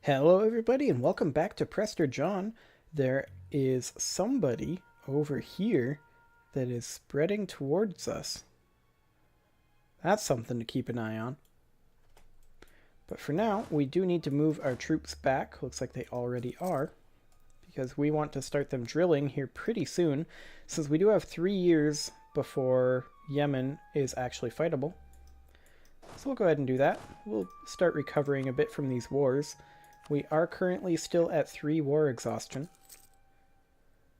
Hello everybody and welcome back to Prester John. There is somebody over here that is spreading towards us. That's something to keep an eye on. But for now, we do need to move our troops back. Looks like they already are. Because we want to start them drilling here pretty soon. Since we do have 3 years before Yemen is actually fightable. So we'll go ahead and do that. We'll start recovering a bit from these wars. We are currently still at 3 war exhaustion.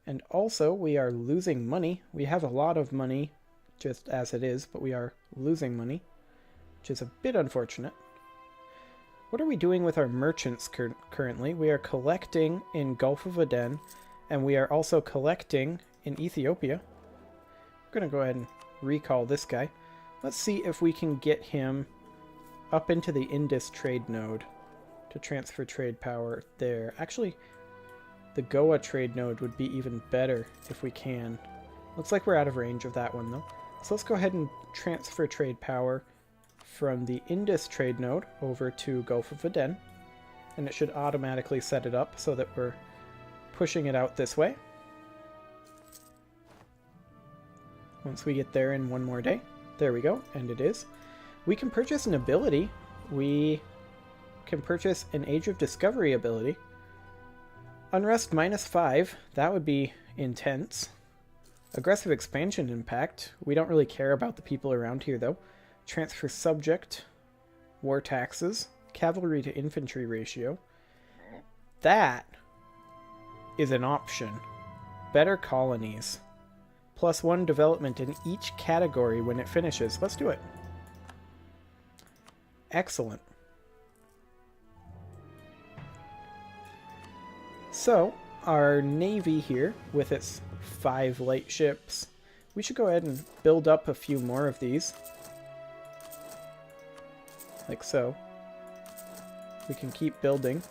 And also, we are losing money. We have a lot of money, just as it is, but we are losing money, which is a bit unfortunate. What are we doing with our merchants currently? We are collecting in Gulf of Aden, and we are also collecting in Ethiopia. I'm going to go ahead and recall this guy. Let's see if we can get him up into the Indus trade node to transfer trade power there. Actually, the Goa trade node would be even better if we can. Looks like we're out of range of that one though. So let's go ahead and transfer trade power from the Indus trade node over to Gulf of Aden. And it should automatically set it up so that we're pushing it out this way. Once we get there in one more day. There we go, and it is. We can purchase an ability. We can purchase an Age of Discovery ability. Unrest -5, that would be intense. Aggressive expansion impact, we don't really care about the people around here though. Transfer subject, war taxes, cavalry to infantry ratio. That is an option. Better colonies. +1 development in each category when it finishes. Let's do it. Excellent. So, our navy here, with its 5 light ships, we should go ahead and build up a few more of these. Like so. We can keep building.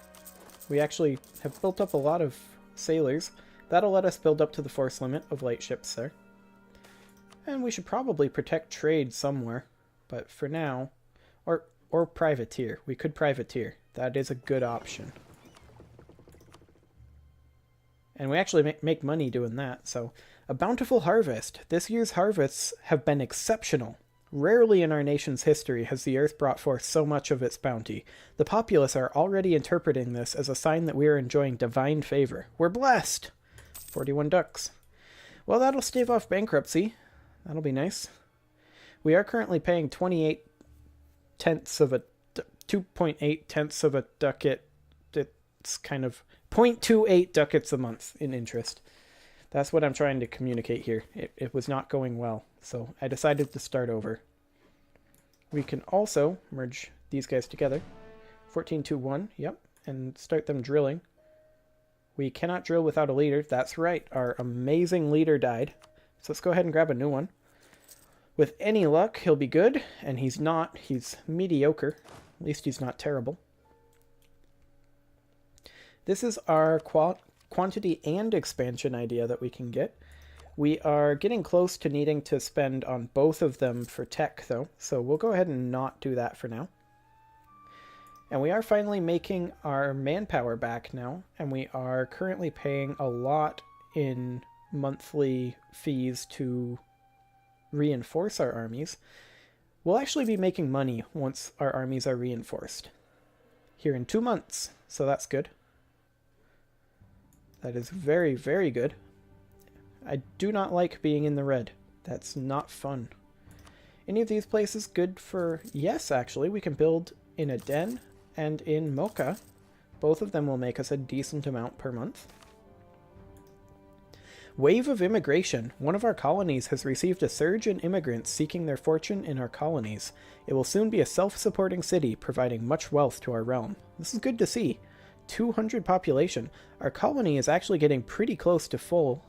We actually have built up a lot of sailors. That'll let us build up to the force limit of light ships there. And we should probably protect trade somewhere. But for now, or privateer. We could privateer. That is a good option. And we actually make money doing that, so... A bountiful harvest. This year's harvests have been exceptional. Rarely in our nation's history has the earth brought forth so much of its bounty. The populace are already interpreting this as a sign that we are enjoying divine favor. We're blessed! 41 ducks. Well, that'll stave off bankruptcy. That'll be nice. We are currently paying 2.8 tenths of a ducat. It's kind of 0.28 ducats a month in interest. That's what I'm trying to communicate here. It was not going well, so I decided to start over. We can also merge these guys together. 1421, yep, and start them drilling. We cannot drill without a leader. That's right, our amazing leader died. So let's go ahead and grab a new one. With any luck, he'll be good, and he's not. He's mediocre. At least he's not terrible. This is our quantity and expansion idea that we can get. We are getting close to needing to spend on both of them for tech, though, so we'll go ahead and not do that for now. And we are finally making our manpower back now, and we are currently paying a lot in monthly fees to reinforce our armies. We'll actually be making money once our armies are reinforced. Here in 2 months, so that's good. That is very, very good. I do not like being in the red. That's not fun. Any of these places good for... Yes, actually, we can build in Aden and in Mocha. Both of them will make us a decent amount per month. Wave of immigration. One of our colonies has received a surge in immigrants seeking their fortune in our colonies. It will soon be a self-supporting city, providing much wealth to our realm. This is good to see. 200 population. Our colony is actually getting pretty close to full.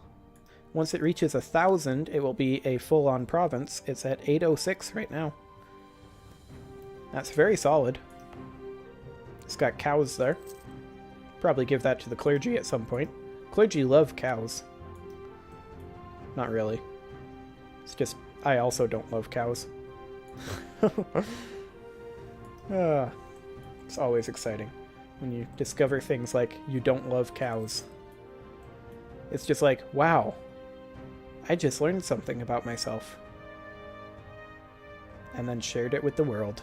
Once it reaches 1,000, it will be a full-on province. It's at 806 right now. That's very solid. It's got cows there. Probably give that to the clergy at some point. Clergy love cows. Not really. It's just, I also don't love cows. It's always exciting. when you discover things like you don't love cows. It's just like, wow, I just learned something about myself. And then shared it with the world.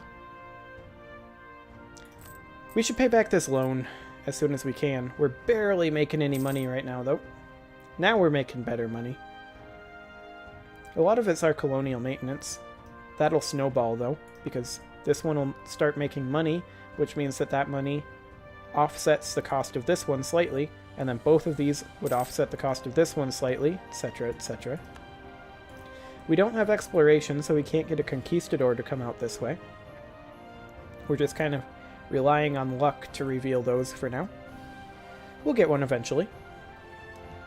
We should pay back this loan as soon as we can. We're barely making any money right now, though. Now we're making better money. A lot of it's our colonial maintenance. That'll snowball, though, because this one will start making money, which means that that money offsets the cost of this one slightly, and then both of these would offset the cost of this one slightly, etc., etc. We don't have exploration, so we can't get a conquistador to come out this way. We're just kind of relying on luck to reveal those for now. We'll get one eventually.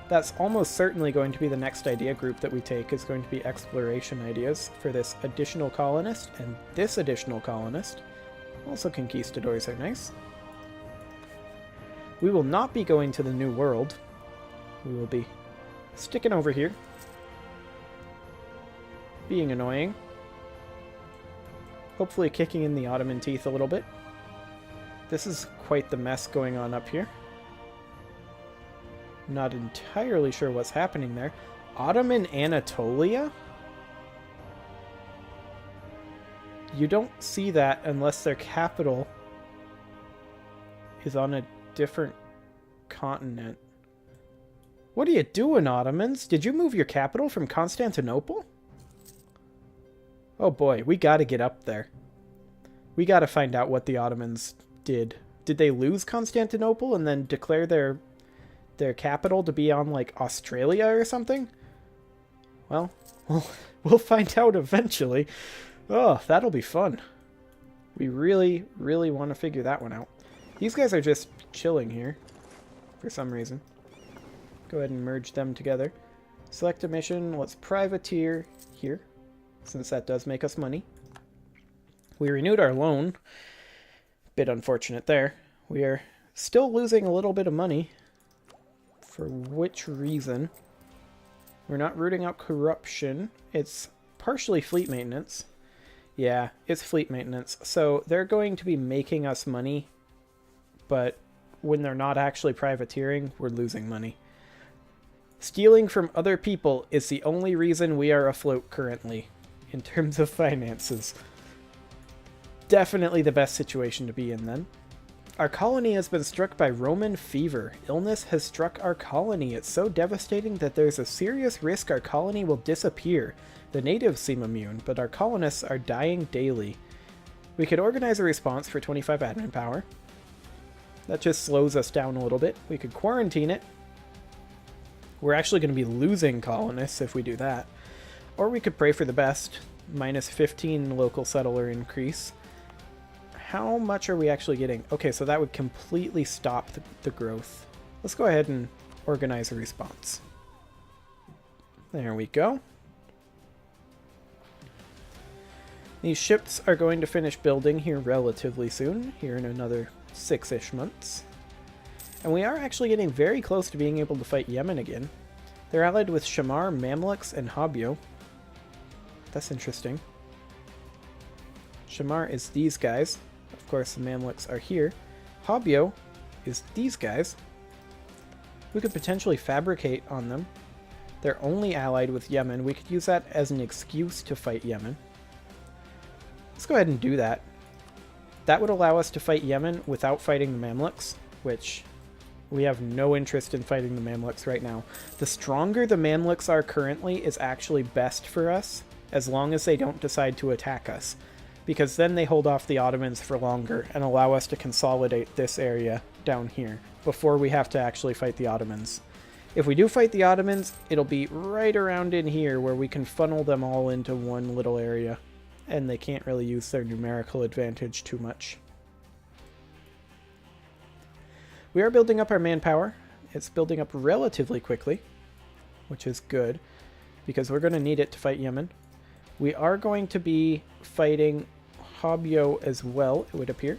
That's almost certainly going to be the next idea group that we take, is going to be exploration ideas for this additional colonist and this additional colonist. Also conquistadors are nice. We will not be going to the New World. We will be sticking over here. Being annoying. Hopefully kicking in the Ottoman teeth a little bit. This is quite the mess going on up here. Not entirely sure what's happening there. Ottoman Anatolia? You don't see that unless their capital is on a different continent. What are you doing, Ottomans? Did you move your capital from Constantinople? Oh boy, we gotta get up there. We gotta find out what the Ottomans did. Did they lose Constantinople and then declare their capital to be on, like, Australia or something? Well, we'll find out eventually. Oh, that'll be fun. We really, really want to figure that one out. These guys are just chilling here for some reason. Go ahead and merge them together. Select a mission. Let's privateer here, since that does make us money. We renewed our loan. Bit unfortunate there. We are still losing a little bit of money. For which reason? We're not rooting out corruption. It's partially fleet maintenance. Yeah, it's fleet maintenance. So they're going to be making us money, but when they're not actually privateering, we're losing money. Stealing from other people is the only reason we are afloat currently, in terms of finances. Definitely the best situation to be in then. Our colony has been struck by Roman fever. Illness has struck our colony. It's so devastating that there's a serious risk our colony will disappear. The natives seem immune, but our colonists are dying daily. We could organize a response for 25 admin power. That just slows us down a little bit. We could quarantine it. We're actually going to be losing colonists if we do that. Or we could pray for the best. Minus 15 local settler increase. How much are we actually getting? Okay, so that would completely stop the growth. Let's go ahead and organize a response. There we go. These ships are going to finish building here relatively soon, here in another 6-ish months. And we are actually getting very close to being able to fight Yemen again. They're allied with Shamar, Mamluks, and Habyo. That's interesting. Shamar is these guys. Of course, the Mamluks are here. Habyo is these guys. We could potentially fabricate on them. They're only allied with Yemen. We could use that as an excuse to fight Yemen. Let's go ahead and do that. That would allow us to fight Yemen without fighting the Mamluks, which we have no interest in fighting the Mamluks right now. The stronger the Mamluks are currently is actually best for us, as long as they don't decide to attack us, because then they hold off the Ottomans for longer and allow us to consolidate this area down here before we have to actually fight the Ottomans. If we do fight the Ottomans, it'll be right around in here where we can funnel them all into one little area, and they can't really use their numerical advantage too much. We are building up our manpower. It's building up relatively quickly, which is good, because we're going to need it to fight Yemen. We are going to be fighting Habyo as well, it would appear.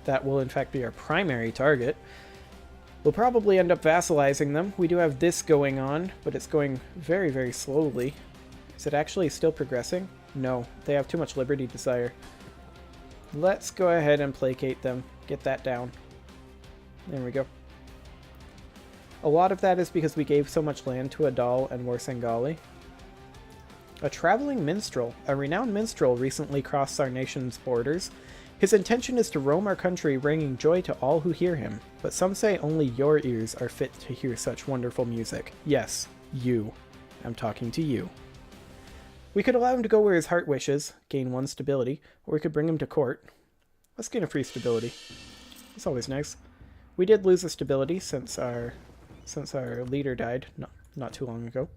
That will in fact be our primary target. We'll probably end up vassalizing them. We do have this going on, but it's going very, very slowly. Is it actually still progressing? No, they have too much liberty desire. Let's go ahead and placate them. Get that down. There we go. A lot of that is because we gave so much land to Adal and Warsangali. A traveling minstrel. A renowned minstrel recently crossed our nation's borders. His intention is to roam our country, bringing joy to all who hear him. But some say only your ears are fit to hear such wonderful music. Yes, you. I'm talking to you. We could allow him to go where his heart wishes, gain 1 stability, or we could bring him to court. Let's gain a free stability. It's always nice. We did lose a stability since our leader died not too long ago.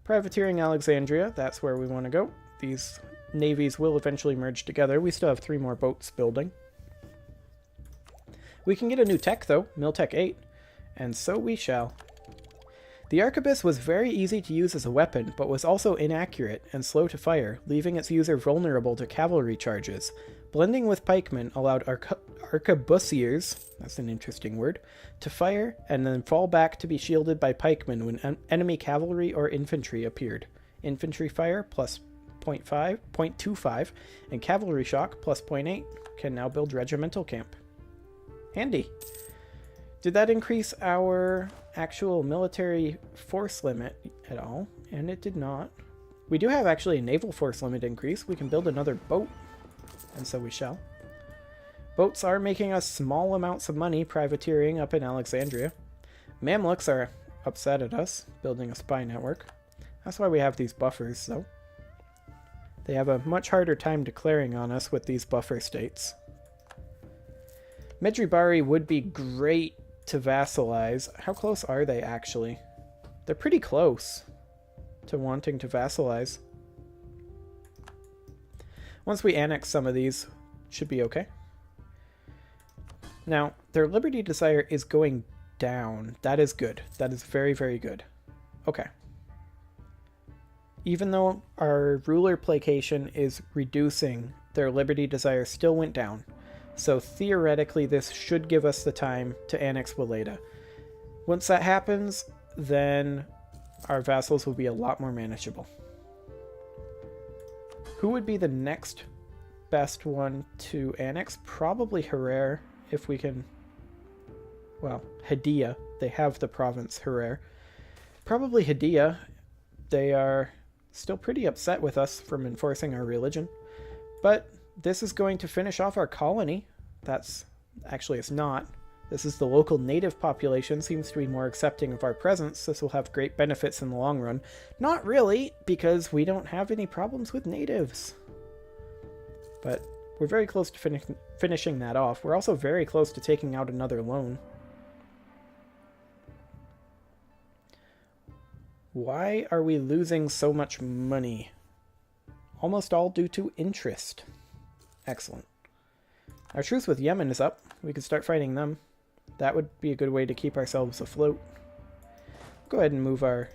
Privateering Alexandria, that's where we want to go. These navies will eventually merge together. We still have 3 more boats building. We can get a new tech though, Miltech 8, and so we shall. The arquebus was very easy to use as a weapon, but was also inaccurate and slow to fire, leaving its user vulnerable to cavalry charges. Blending with pikemen allowed arquebusiers, that's an interesting word, to fire and then fall back to be shielded by pikemen when enemy cavalry or infantry appeared. Infantry fire plus 0.25 and cavalry shock plus 0.8 can now build regimental camp. Handy. Did that increase our actual military force limit at all? And it did not. We do have actually a naval force limit increase. We can build another boat, and so we shall. Boats are making us small amounts of money privateering up in Alexandria. Mamluks are upset at us, building a spy network. That's why we have these buffers, though. They have a much harder time declaring on us with these buffer states. Medjugorje would be great to vassalize. How close are they, actually? They're pretty close to wanting to vassalize. Once we annex some of these, should be okay. Now, their liberty desire is going down. That is good. That is very, very good. Okay. Even though our ruler placation is reducing, their liberty desire still went down. So theoretically, this should give us the time to annex Weleda. Once that happens, then our vassals will be a lot more manageable. Who would be the next best one to annex? Probably Harar, if we can... Well, Hadia. They have the province Harar. Probably Hadia. They are still pretty upset with us from enforcing our religion. But this is going to finish off our colony. Actually, it's not. This is the local native population seems to be more accepting of our presence. This will have great benefits in the long run. Not really, because we don't have any problems with natives. But we're very close to finishing that off. We're also very close to taking out another loan. Why are we losing so much money? Almost all due to interest. Excellent. Our truce with Yemen is up. We could start fighting them. That would be a good way to keep ourselves afloat. Go ahead and move our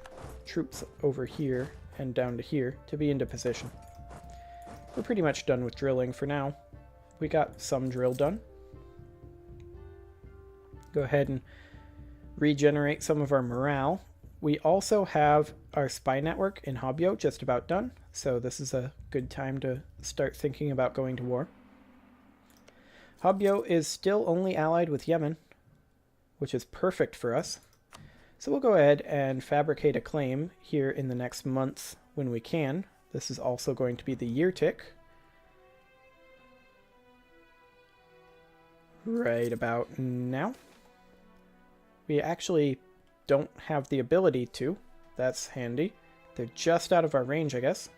troops over here and down to here to be into position. We're pretty much done with drilling for now. We got some drill done. Go ahead and regenerate some of our morale. We also have our spy network in Hobyo just about done, so this is a good time to start thinking about going to war. Hobyo is still only allied with Yemen, which is perfect for us. So we'll go ahead and fabricate a claim here in the next month when we can. This is also going to be the year tick. Right about now. We actually don't have the ability to. That's handy. They're just out of our range, I guess.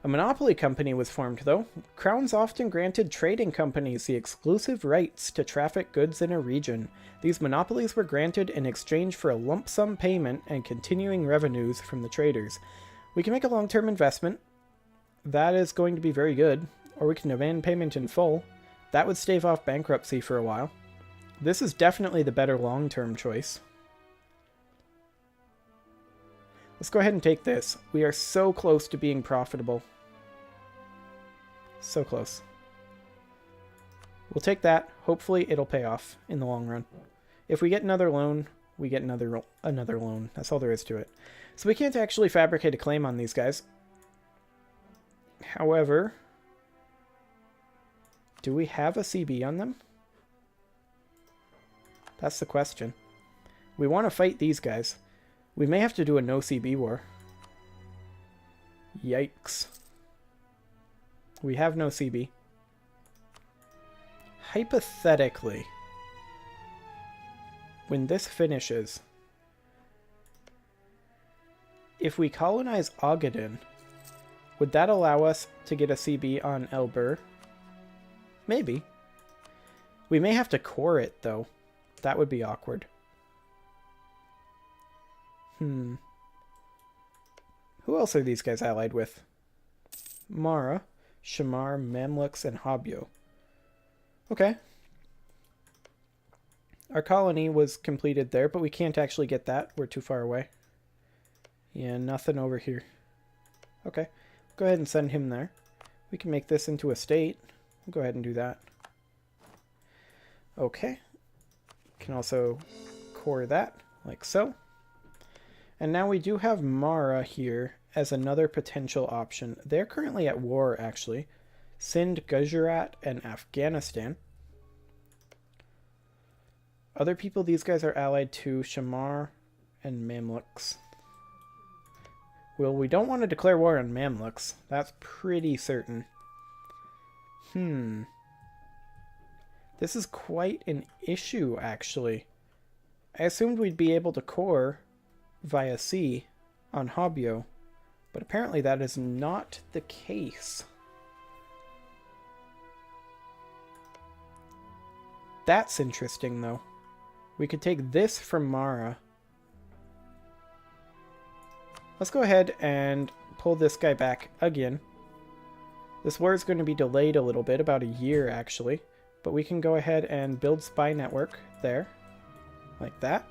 A monopoly company was formed, though. Crowns often granted trading companies the exclusive rights to traffic goods in a region. These monopolies were granted in exchange for a lump sum payment and continuing revenues from the traders. We can make a long-term investment. That is going to be very good. Or we can demand payment in full. That would stave off bankruptcy for a while. This is definitely the better long-term choice. Let's go ahead and take this. We are so close to being profitable. So close. We'll take that. Hopefully it'll pay off in the long run. If we get another loan, we get another loan. That's all there is to it. So we can't actually fabricate a claim on these guys. However, do we have a CB on them? That's the question. We want to fight these guys. We may have to do a no CB war. Yikes. We have no CB. Hypothetically, when this finishes, if we colonize Ogaden, would that allow us to get a CB on Elbur? Maybe. We may have to core it, though. That would be awkward. Who else are these guys allied with? Mara, Shamar, Mamluks, and Habyo. Okay. Our colony was completed there, but we can't actually get that. We're too far away. Yeah, nothing over here. Okay. Go ahead and send him there. We can make this into a state. We'll go ahead and do that. Okay. Can also core that, like so. And now we do have Mara here as another potential option. They're currently at war, actually. Sind, Gujarat, and Afghanistan. Other people these guys are allied to, Shamar and Mamluks. Well, we don't want to declare war on Mamluks. That's pretty certain. This is quite an issue, actually. I assumed we'd be able to core via sea on Habyo, but apparently that is not the case. That's interesting, though. We could take this from Mara. Let's go ahead and pull this guy back again. This war is going to be delayed a little bit, about a year actually, but we can go ahead and build spy network there, like that.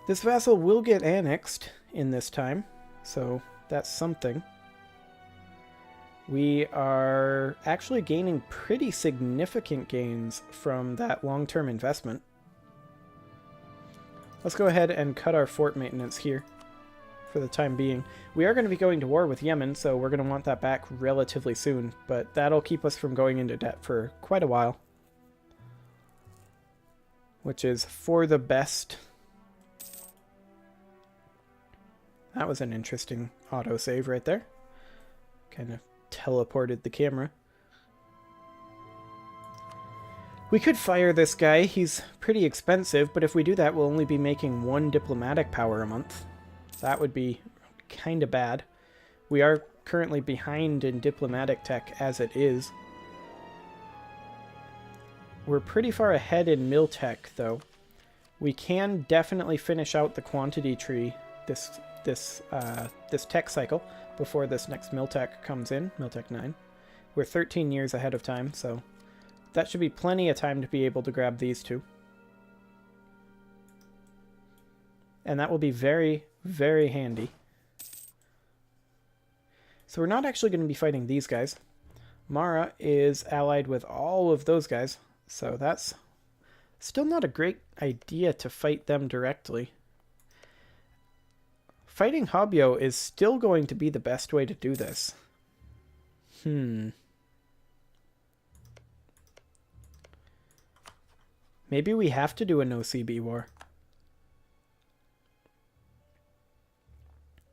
This vassal will get annexed in this time, so that's something. We are actually gaining pretty significant gains from that long-term investment. Let's go ahead and cut our fort maintenance here for the time being. We are going to be going to war with Yemen, so we're going to want that back relatively soon, but that'll keep us from going into debt for quite a while, which is for the best. That was an interesting autosave right there. Kind of teleported the camera. We could fire this guy. He's pretty expensive, but if we do that, we'll only be making 1 diplomatic power a month. That would be kind of bad. We are currently behind in diplomatic tech as it is. We're pretty far ahead in mill tech, though. We can definitely finish out the quantity tree this tech cycle before this next mill tech comes in, mill tech 9. We're 13 years ahead of time, so that should be plenty of time to be able to grab these two. And that will be very, very handy. So we're not actually going to be fighting these guys. Mara is allied with all of those guys, so that's still not a great idea to fight them directly. Fighting Habyo is still going to be the best way to do this. Maybe we have to do a no CB war.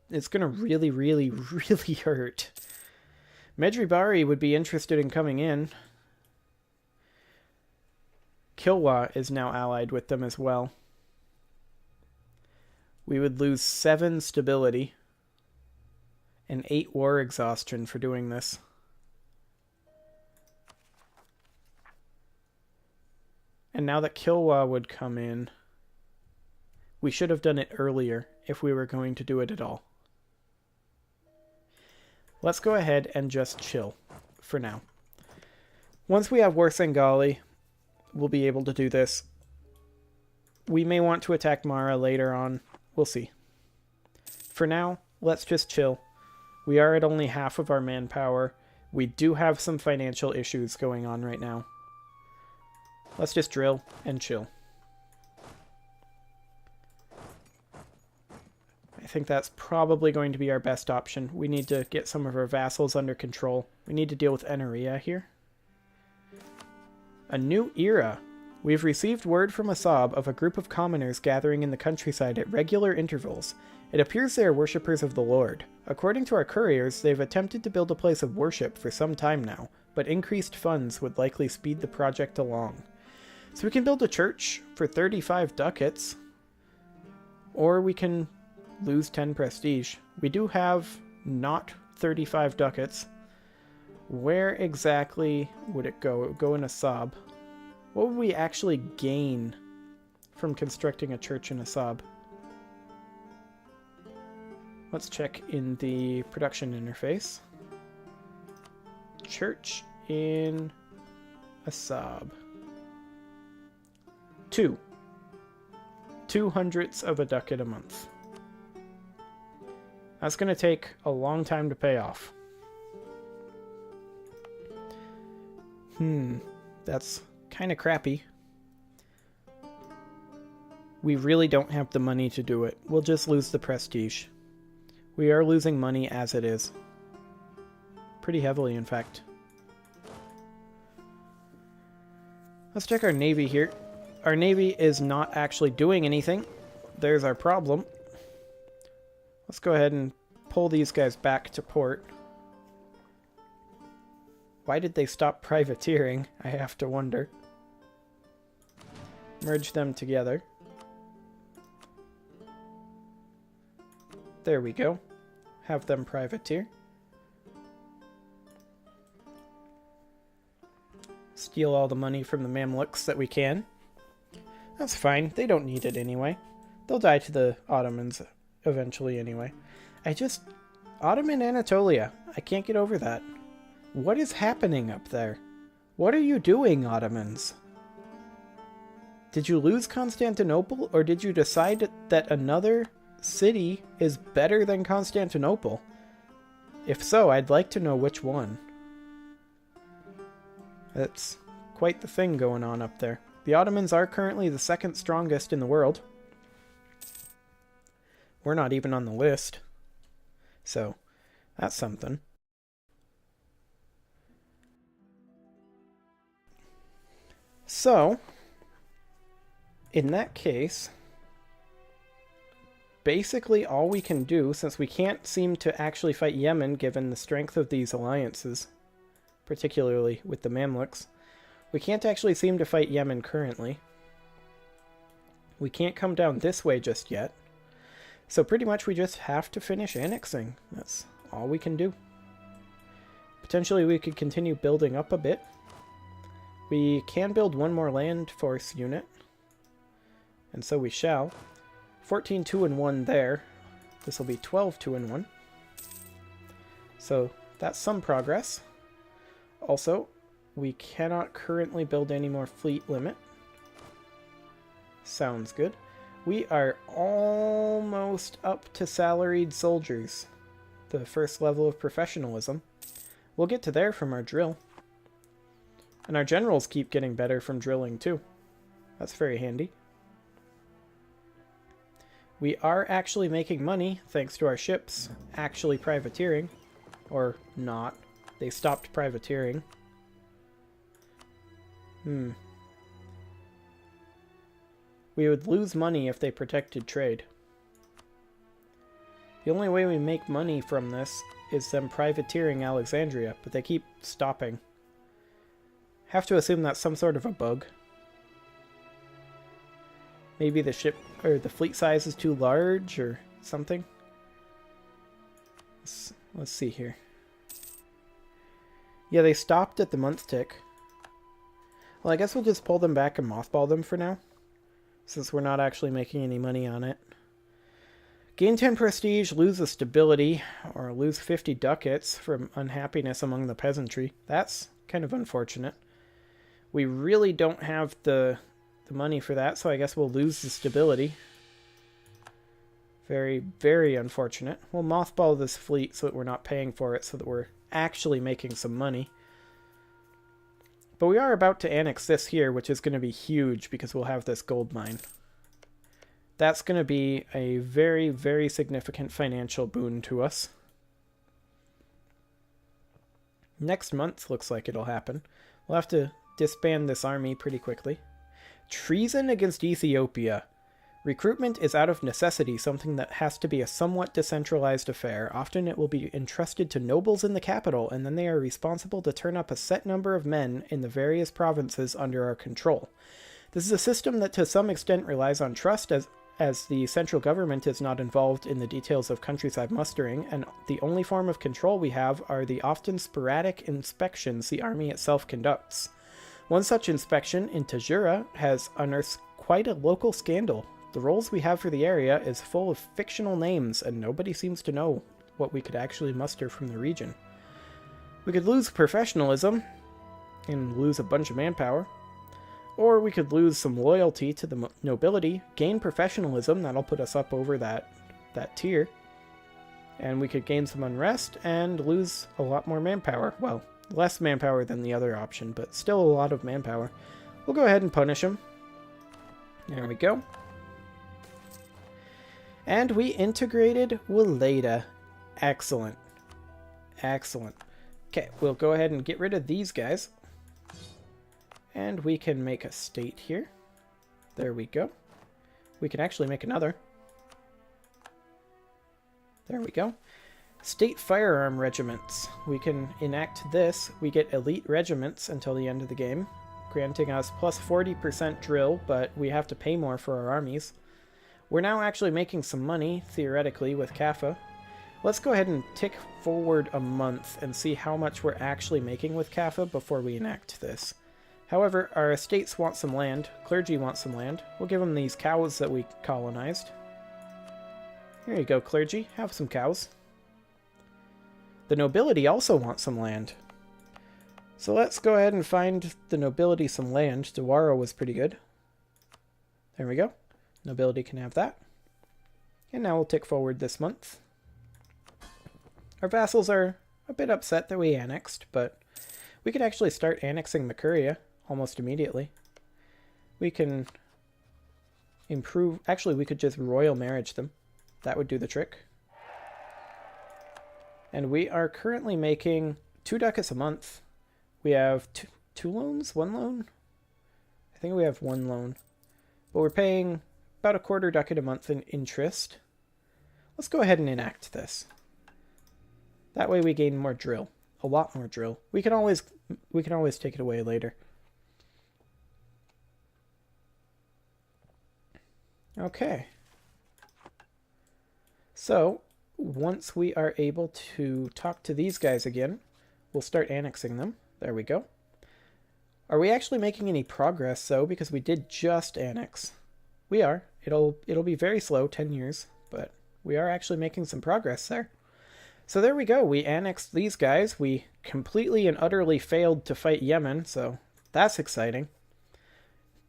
It's going to really, really, really hurt. Medjugorje would be interested in coming in. Kilwa is now allied with them as well. We would lose 7 stability and 8 war exhaustion for doing this. And now that Kilwa would come in, we should have done it earlier if we were going to do it at all. Let's go ahead and just chill for now. Once we have War Sengali, we'll be able to do this. We may want to attack Mara later on. We'll see. For now, let's just chill. We are at only half of our manpower. We do have some financial issues going on right now. Let's just drill and chill. I think that's probably going to be our best option. We need to get some of our vassals under control. We need to deal with Eneria here. A new era. We've received word from Asab of a group of commoners gathering in the countryside at regular intervals. It appears they are worshippers of the Lord. According to our couriers, they've attempted to build a place of worship for some time now, but increased funds would likely speed the project along. So we can build a church for 35 ducats, or we can lose 10 prestige. We do have not 35 ducats. Where exactly would it go? It would go in Asab. What would we actually gain from constructing a church in Asab? Let's check in the production interface. Church in Asab. 2 hundredths of a ducat a month. That's going to take a long time to pay off. That's kind of crappy. We really don't have the money to do it. We'll just lose the prestige. We are losing money as it is. Pretty heavily, in fact. Let's check our navy here. Our navy is not actually doing anything. There's our problem. Let's go ahead and pull these guys back to port. Why did they stop privateering? I have to wonder. Merge them together. There we go. Have them privateer. Steal all the money from the Mamluks that we can. That's fine. They don't need it anyway. They'll die to the Ottomans eventually anyway. Ottoman Anatolia. I can't get over that. What is happening up there? What are you doing, Ottomans? Did you lose Constantinople, or did you decide that another city is better than Constantinople? If so, I'd like to know which one. That's quite the thing going on up there. The Ottomans are currently the second strongest in the world. We're not even on the list. So, that's something. So, in that case, basically all we can do, since we can't seem to actually fight Yemen given the strength of these alliances, particularly with the Mamluks, we can't actually seem to fight Yemen currently. We can't come down this way just yet. So pretty much we just have to finish annexing. That's all we can do. Potentially we could continue building up a bit. We can build one more land force unit. And so we shall. 14 2-in-1 there. This will be 12 2-in-1. So that's some progress. Also, we cannot currently build any more fleet limit. Sounds good. We are almost up to salaried soldiers. The first level of professionalism. We'll get to there from our drill. And our generals keep getting better from drilling too. That's very handy. We are actually making money thanks to our ships actually privateering. Or not. They stopped privateering. We would lose money if they protected trade. The only way we make money from this is them privateering Alexandria, but they keep stopping. Have to assume that's some sort of a bug. Maybe the ship or the fleet size is too large or something. Let's see here. Yeah, they stopped at the month tick. Well, I guess we'll just pull them back and mothball them for now, since we're not actually making any money on it. Gain 10 prestige, lose a stability, or lose 50 ducats from unhappiness among the peasantry. That's kind of unfortunate. We really don't have the money for that, so I guess we'll lose the stability. Very, very unfortunate. We'll mothball this fleet so that we're not paying for it, so that we're actually making some money. But we are about to annex this here, which is going to be huge because we'll have this gold mine. That's going to be a very, very significant financial boon to us. Next month looks like it'll happen. We'll have to disband this army pretty quickly. Treason against Ethiopia. Recruitment is out of necessity something that has to be a somewhat decentralized affair. Often it will be entrusted to nobles in the capital, and then they are responsible to turn up a set number of men in the various provinces under our control. This is a system that to some extent relies on trust, as the central government is not involved in the details of countryside mustering, and the only form of control we have are the often sporadic inspections the army itself conducts. One such inspection in Tajura has unearthed quite a local scandal. The rolls we have for the area is full of fictional names, and nobody seems to know what we could actually muster from the region. We could lose professionalism and lose a bunch of manpower. Or we could lose some loyalty to the nobility, gain professionalism, that'll put us up over that tier. And we could gain some unrest and lose a lot more manpower. Well, less manpower than the other option, but still a lot of manpower. We'll go ahead and punish him. There we go. And we integrated Waleda. Excellent. Excellent. Okay, we'll go ahead and get rid of these guys. And we can make a state here. There we go. We can actually make another. There we go. State firearm regiments. We can enact this. We get elite regiments until the end of the game, granting us plus 40% drill, but we have to pay more for our armies. We're now actually making some money, theoretically, with Kaffa. Let's go ahead and tick forward a month and see how much we're actually making with Kaffa before we enact this. However, our estates want some land. Clergy wants some land. We'll give them these cows that we colonized. Here you go, clergy. Have some cows. The nobility also wants some land. So let's go ahead and find the nobility some land. Dewaro was pretty good. There we go. Nobility can have that. And now we'll tick forward this month. Our vassals are a bit upset that we annexed, but we could actually start annexing Makuria almost immediately. We can improve... Actually, we could just royal marriage them. That would do the trick. And we are currently making 2 ducats a month. We have two loans? 1 loan? I think we have 1 loan. But we're paying about a quarter ducat a month in interest. Let's go ahead and enact this. That way we gain more drill. A lot more drill. We can always take it away later. Okay. So, once we are able to talk to these guys again, we'll start annexing them. There we go. Are we actually making any progress, though? Because we did just annex. We are. It'll be very slow, 10 years, but we are actually making some progress there. So there we go. We annexed these guys. We completely and utterly failed to fight Yemen, so that's exciting.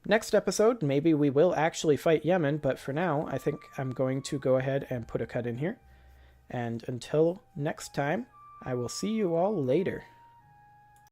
Next episode, maybe we will actually fight Yemen, but for now, I think I'm going to go ahead and put a cut in here. And until next time, I will see you all later.